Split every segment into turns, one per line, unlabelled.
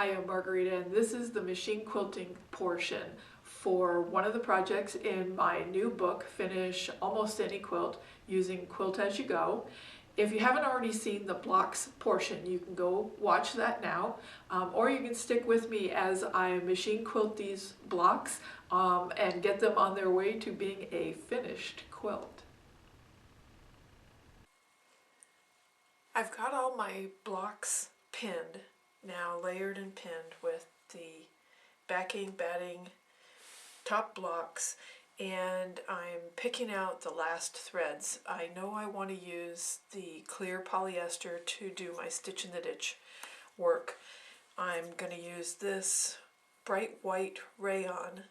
Hi, I'm Margarita, and this is the machine quilting portion for one of the projects in my new book, Finish Almost Any Quilt Using Quilt As You Go. If you haven't already seen the blocks portion, you can go watch that now, or you can stick with me as I machine quilt these blocks and get them on their way to being a finished quilt. I've got all my blocks pinned now, layered and pinned with the backing, batting, top blocks, and I'm picking out the last threads. I know I want to use the clear polyester to do my stitch in the ditch work. I'm going to use this bright white rayon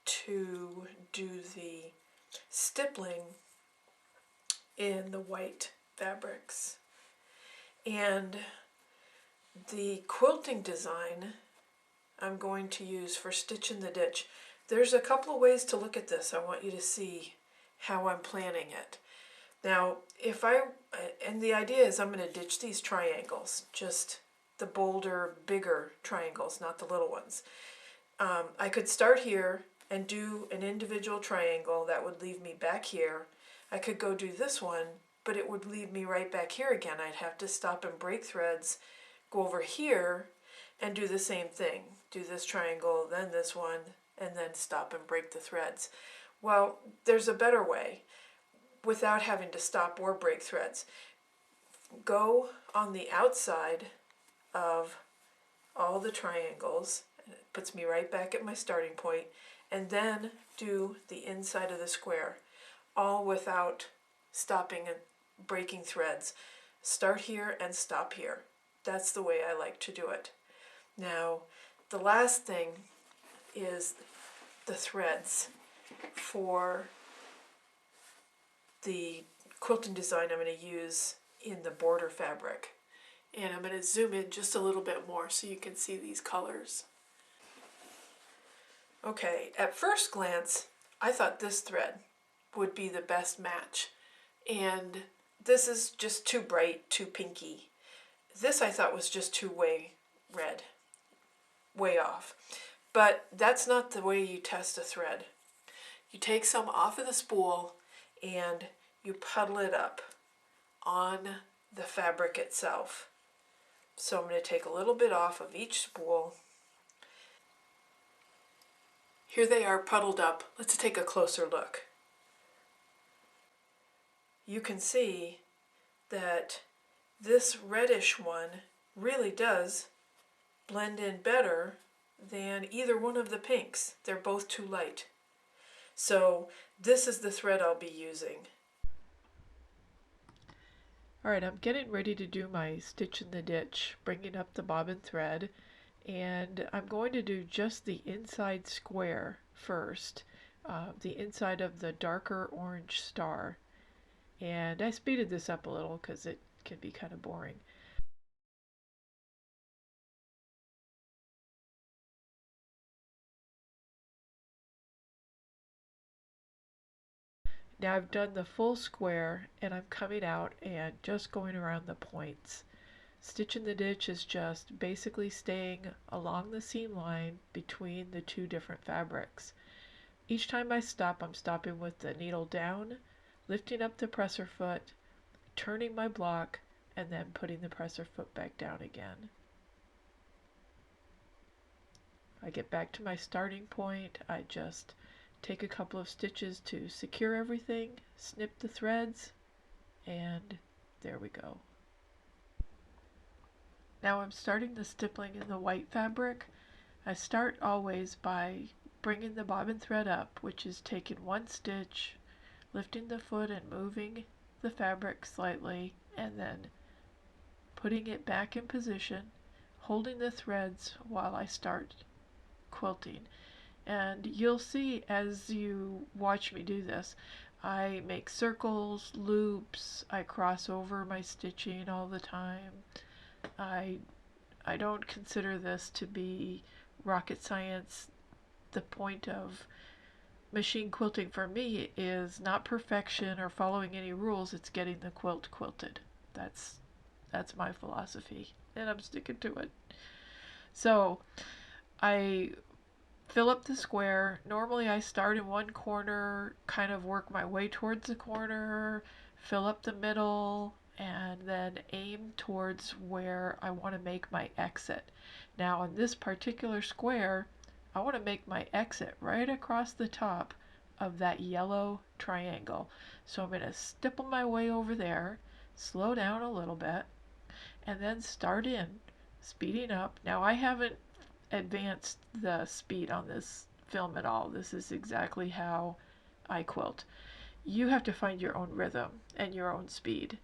to do the stippling in the white fabrics. And the quilting design I'm going to use for Stitch in the Ditch. There's a couple of ways to look at this. I want you to see how I'm planning it. Now, and the idea is I'm going to ditch these triangles, just the bolder, bigger triangles, not the little ones. I could start here and do an individual triangle that would leave me back here. I could go do this one, but it would leave me right back here again. I'd have to stop and break threads, go over here, and do the same thing. Do this triangle, then this one, and then stop and break the threads. Well, there's a better way without having to stop or break threads. Go on the outside of all the triangles, and it puts me right back at my starting point, and then do the inside of the square, all without stopping and breaking threads. Start here and stop here. That's the way I like to do it. Now, the last thing is the threads for the quilting design I'm going to use in the border fabric. And I'm going to zoom in just a little bit more so you can see these colors. Okay, at first glance, I thought this thread would be the best match. And this is just too bright, too pinky. This I thought was just too way red, way off. But that's not the way you test a thread. You take some off of the spool and you puddle it up on the fabric itself. So I'm going to take a little bit off of each spool. Here they are puddled up. Let's take a closer look. You can see that this reddish one really does blend in better than either one of the pinks. They're both too light. So this is the thread I'll be using. Alright, I'm getting ready to do my stitch in the ditch, bringing up the bobbin thread, and I'm going to do just the inside square first, the inside of the darker orange star. And I speeded this up a little because it can be kind of boring. Now I've done the full square and I'm coming out and just going around the points. Stitch in the ditch is just basically staying along the seam line between the two different fabrics. Each time I stop, I'm stopping with the needle down, lifting up the presser foot, turning my block, and then putting the presser foot back down again. I get back to my starting point, I just take a couple of stitches to secure everything, snip the threads, and there we go. Now I'm starting the stippling in the white fabric. I start always by bringing the bobbin thread up, which is taking one stitch, lifting the foot and moving the fabric slightly, and then putting it back in position, holding the threads while I start quilting. And you'll see as you watch me do this, I make circles, loops, I cross over my stitching all the time. I don't consider this to be rocket science. The point of machine quilting for me is not perfection or following any rules, it's getting the quilt quilted. That's my philosophy, and I'm sticking to it. So I fill up the square. Normally I start in one corner, kind of work my way towards the corner, fill up the middle, and then aim towards where I want to make my exit. Now in this particular square, I want to make my exit right across the top of that yellow triangle. So I'm going to stipple my way over there, slow down a little bit, and then start in, speeding up. Now I haven't advanced the speed on this film at all. This is exactly how I quilt. You have to find your own rhythm and your own speed.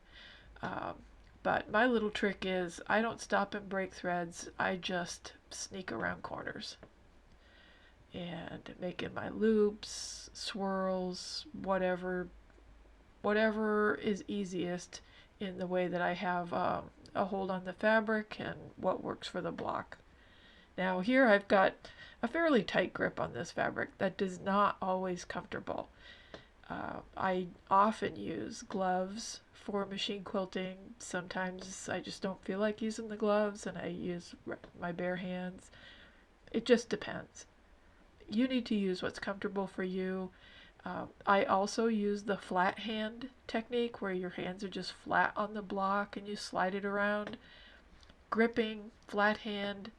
Um, but my little trick is I don't stop and break threads. I just sneak around corners and making my loops, swirls, whatever is easiest in the way that I have a hold on the fabric and what works for the block. Now here I've got a fairly tight grip on this fabric that is not always comfortable. I often use gloves for machine quilting. Sometimes I just don't feel like using the gloves and I use my bare hands. It just depends. You need to use what's comfortable for you. I also use the flat hand technique where your hands are just flat on the block and you slide it around. Gripping, flat hand,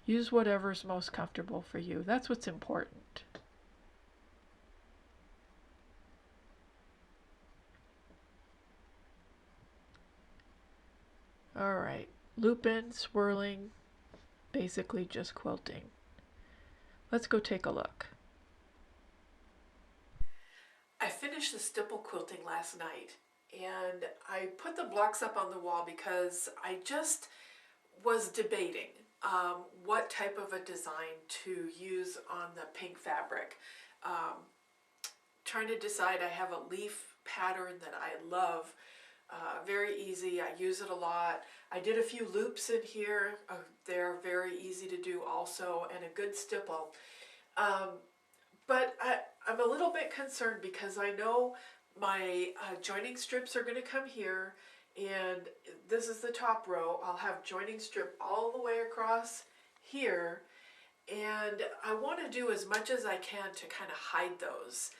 use whatever's most comfortable for you. That's what's important. Alright, looping, swirling, basically just quilting. Let's go take a look. I finished the stipple quilting last night and I put the blocks up on the wall because I just was debating what type of a design to use on the pink fabric. Trying to decide. I have a leaf pattern that I love. Very easy. I use it a lot. I did a few loops in here. They're very easy to do also, and a good stipple. But I'm a little bit concerned because I know my joining strips are going to come here, and this is the top row. I'll have joining strip all the way across here, and I want to do as much as I can to kind of hide those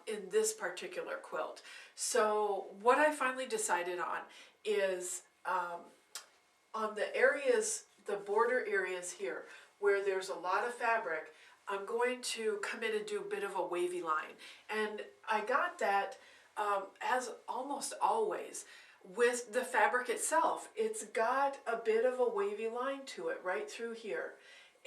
in this particular quilt. So what I finally decided on is on the areas, the border areas here, where there's a lot of fabric, I'm going to come in and do a bit of a wavy line. And I got that as almost always with the fabric itself. It's got a bit of a wavy line to it right through here.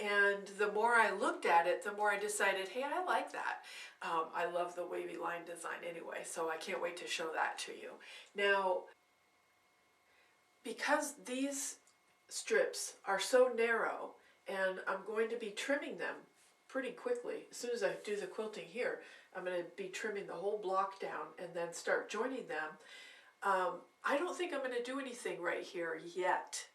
And the more I looked at it, the more I decided, hey, I like that. I love the wavy line design anyway, so I can't wait to show that to you. Now, because these strips are so narrow, and I'm going to be trimming them pretty quickly. As soon as I do the quilting here, I'm going to be trimming the whole block down and then start joining them. I don't think I'm going to do anything right here yet.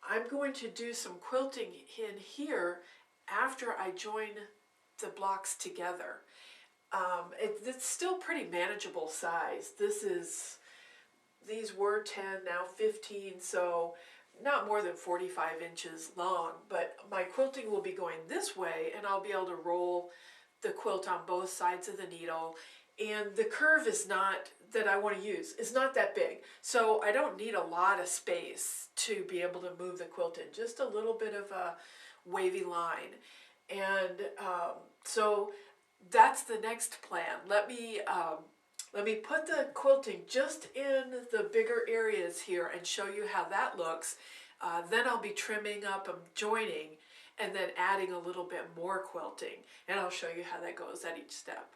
I'm going to do some quilting in here after I join the blocks together. It's still pretty manageable size. These were 10, now 15, so not more than 45 inches long, but my quilting will be going this way and I'll be able to roll the quilt on both sides of the needle, and the curve is not that I want to use. It's not that big, so I don't need a lot of space to be able to move the quilt in. Just a little bit of a wavy line, and so that's the next plan. Let me put the quilting just in the bigger areas here and show you how that looks. Then I'll be trimming up and joining and then adding a little bit more quilting, and I'll show you how that goes at each step.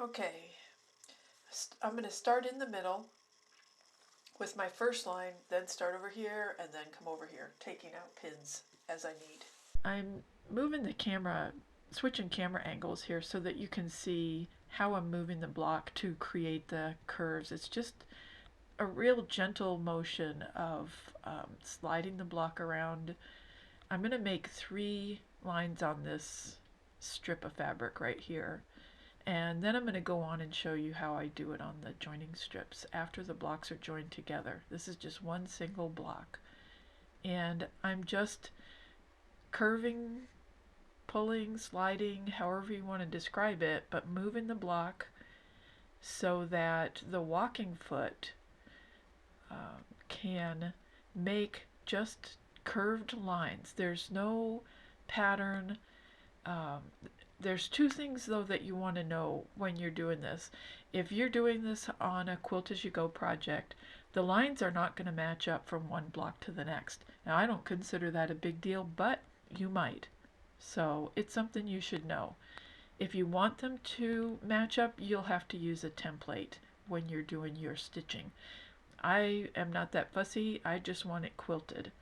Okay, I'm going to start in the middle with my first line, then start over here and then come over here, taking out pins as I need. I'm moving the camera, switching camera angles here so that you can see how I'm moving the block to create the curves. It's just a real gentle motion of sliding the block around. I'm going to make 3 lines on this strip of fabric right here, and then I'm going to go on and show you how I do it on the joining strips after the blocks are joined together. This is just one single block, and I'm just curving, pulling, sliding, however you want to describe it, but moving the block so that the walking foot can make just curved lines. There's no pattern. There's two things though that you want to know when you're doing this. If you're doing this on a Quilt As You Go project, the lines are not going to match up from one block to the next. Now I don't consider that a big deal, but you might. So it's something you should know. If you want them to match up, you'll have to use a template when you're doing your stitching. I am not that fussy, I just want it quilted.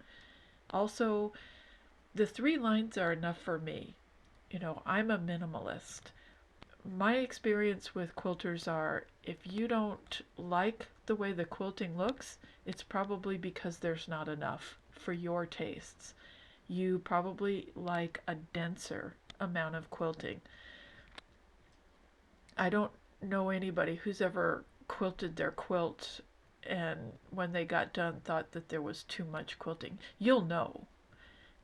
Also, the 3 lines are enough for me. You know, I'm a minimalist. My experience with quilters are, if you don't like the way the quilting looks, it's probably because there's not enough for your tastes. You probably like a denser amount of quilting. I don't know anybody who's ever quilted their quilt and when they got done thought that there was too much quilting. You'll know.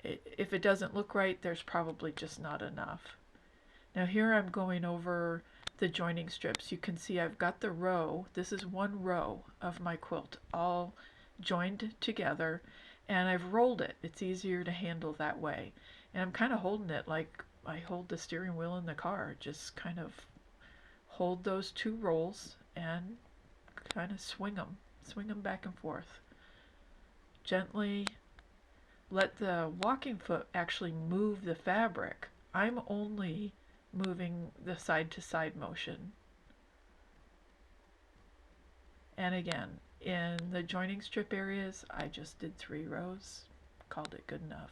If it doesn't look right, there's probably just not enough. Now here I'm going over the joining strips. You can see I've got the row. This is one row of my quilt all joined together, and I've rolled it. It's easier to handle that way. And I'm kind of holding it like I hold the steering wheel in the car. Just kind of hold those 2 rolls and kind of swing them back and forth. Gently let the walking foot actually move the fabric. I'm only moving the side to side motion. And again, in the joining strip areas, I just did 3 rows, called it good enough.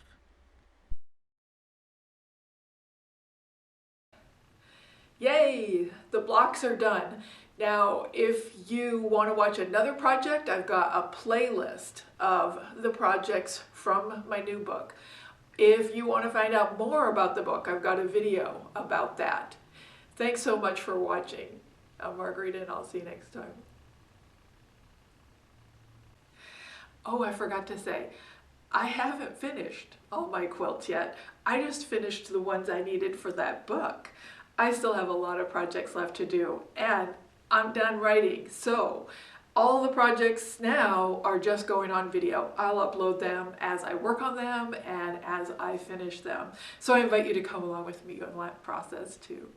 Yay! The blocks are done. Now, if you want to watch another project, I've got a playlist of the projects from my new book. If you want to find out more about the book, I've got a video about that. Thanks so much for watching. I'm Margarita, and I'll see you next time. Oh, I forgot to say, I haven't finished all my quilts yet. I just finished the ones I needed for that book. I still have a lot of projects left to do, and I'm done writing, so all the projects now are just going on video. I'll upload them as I work on them and as I finish them. So I invite you to come along with me on that process too.